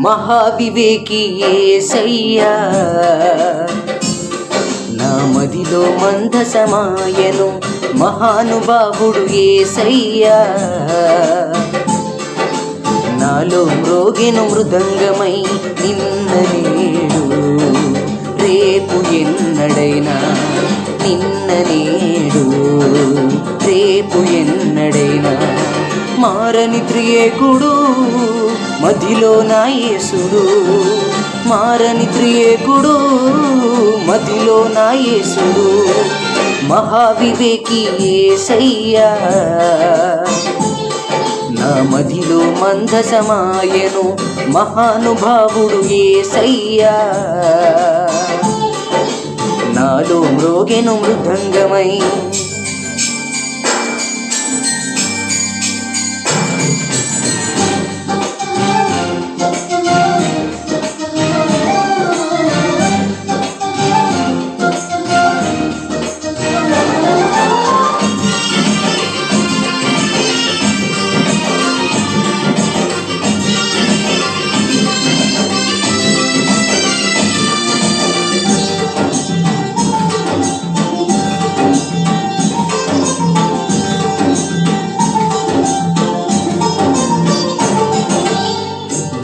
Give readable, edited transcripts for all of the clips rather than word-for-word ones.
మహావివేకి యేసయ్యా నా మదిలో మందసమాయను మహానుభావుడు యేసయ్యా నాలో మ్రోగెను మృదంగమై నిన్న నేడు రేపు ఎన్నడైనా నిన్న నేడు రేపు ఎన్నడైనా మారని త్రియేకుడు మదిలో నా యేసుడు మారని త్రియేకుడు మదిలో నా యేసుడు మహావివేకి యేసయ్యా నా మదిలో మందసమాయను మహానుభావుడు యేసయ్యా నాలో మ్రోగెను మృదంగమై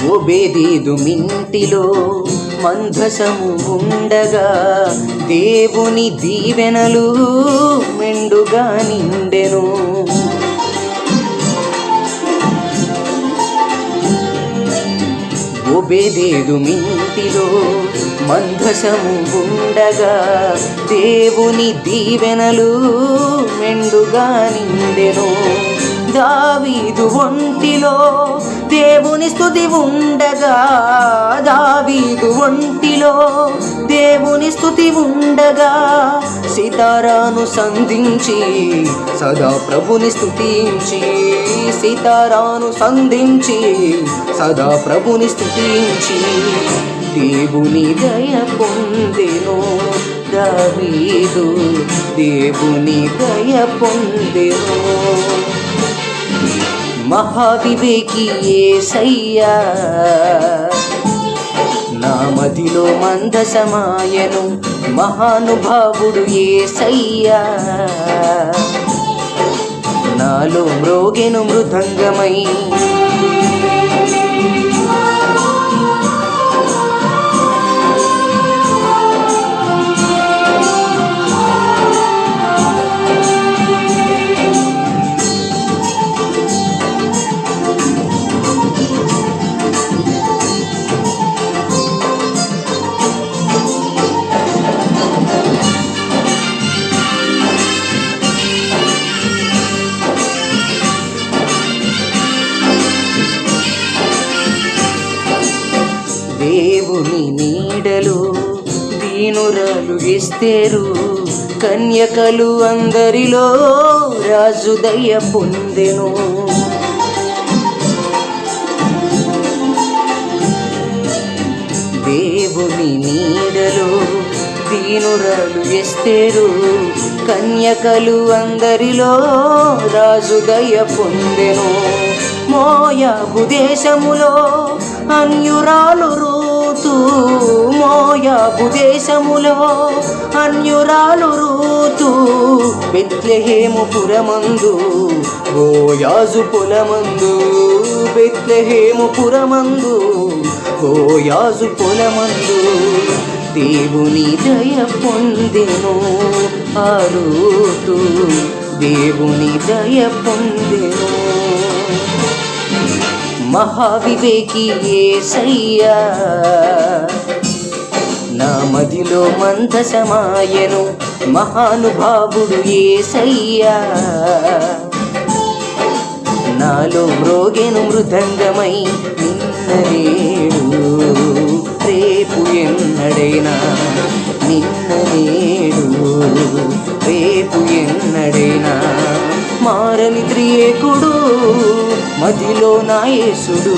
ఓబేదెదు మింటిలో మందసము ఉండగా దేవుని దీవెనలు మెండుగా నిండెను ఓబేదెదు మింటిలో మందసము ఉండగా దేవుని దీవెనలు మెండుగా నిండెను దావీదు ఒంటిలో దేవుని స్తుతి ఉండగా దావీదు ఒంటిలో దేవుని స్తుతి ఉండగా సితారాను సంధించి సదా ప్రభుని స్తుతించి సితారాను సంధించి సదా ప్రభుని స్తుతించి దేవుని దయ పొందెను దావీదు దేవుని దయ పొందెను మహావివేకి యేసయ్యా నా మదిలో మందసమాయను మహానుభావుడు యేసయ్యా నాలో మ్రోగెను మృదంగమై దేవుని నీడలు దీనురాలు ఎస్తేరు కన్యకలు అందరిలో రాజు దయ పొందెను దేవుని నీడలు దీనురాలు ఎస్తేరు కన్యకలు అందరిలో రాజు దయ పొందెను మోయాబు దేశములో అన్యురాలు రూతు మోయాబు దేశములో అన్యురాలు రూతు బెత్లెహేము పురమందు బోయాజు పొలమందు బెత్లెహేము పురమందు బోయాజు పొలమందు దేవుని దయ పొందెను ఆ రూతు దేవుని దయ పొందెను మహావివేకి యేసయ్యా నా మదిలో మందసమాయను మహానుభావుడు యేసయ్యా నాలో మ్రోగెను మృదంగమై నిన్న నేడు రేపు ఎన్నడైనా నిన్న నేడు రేపు ఎన్నడైనా మారని త్రియేకుడు మదిలో నా యేసుడు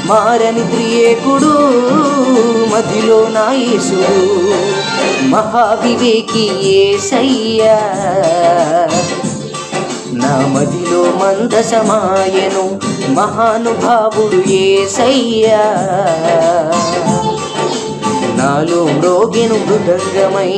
మారని త్రియేకుడు మదిలో నా యేసుడు మహావివేకి యేసయ్యా నా మదిలో మందసమాయను మహానుభావుడు యేసయ్యా నాలో మ్రోగెను మృదంగమై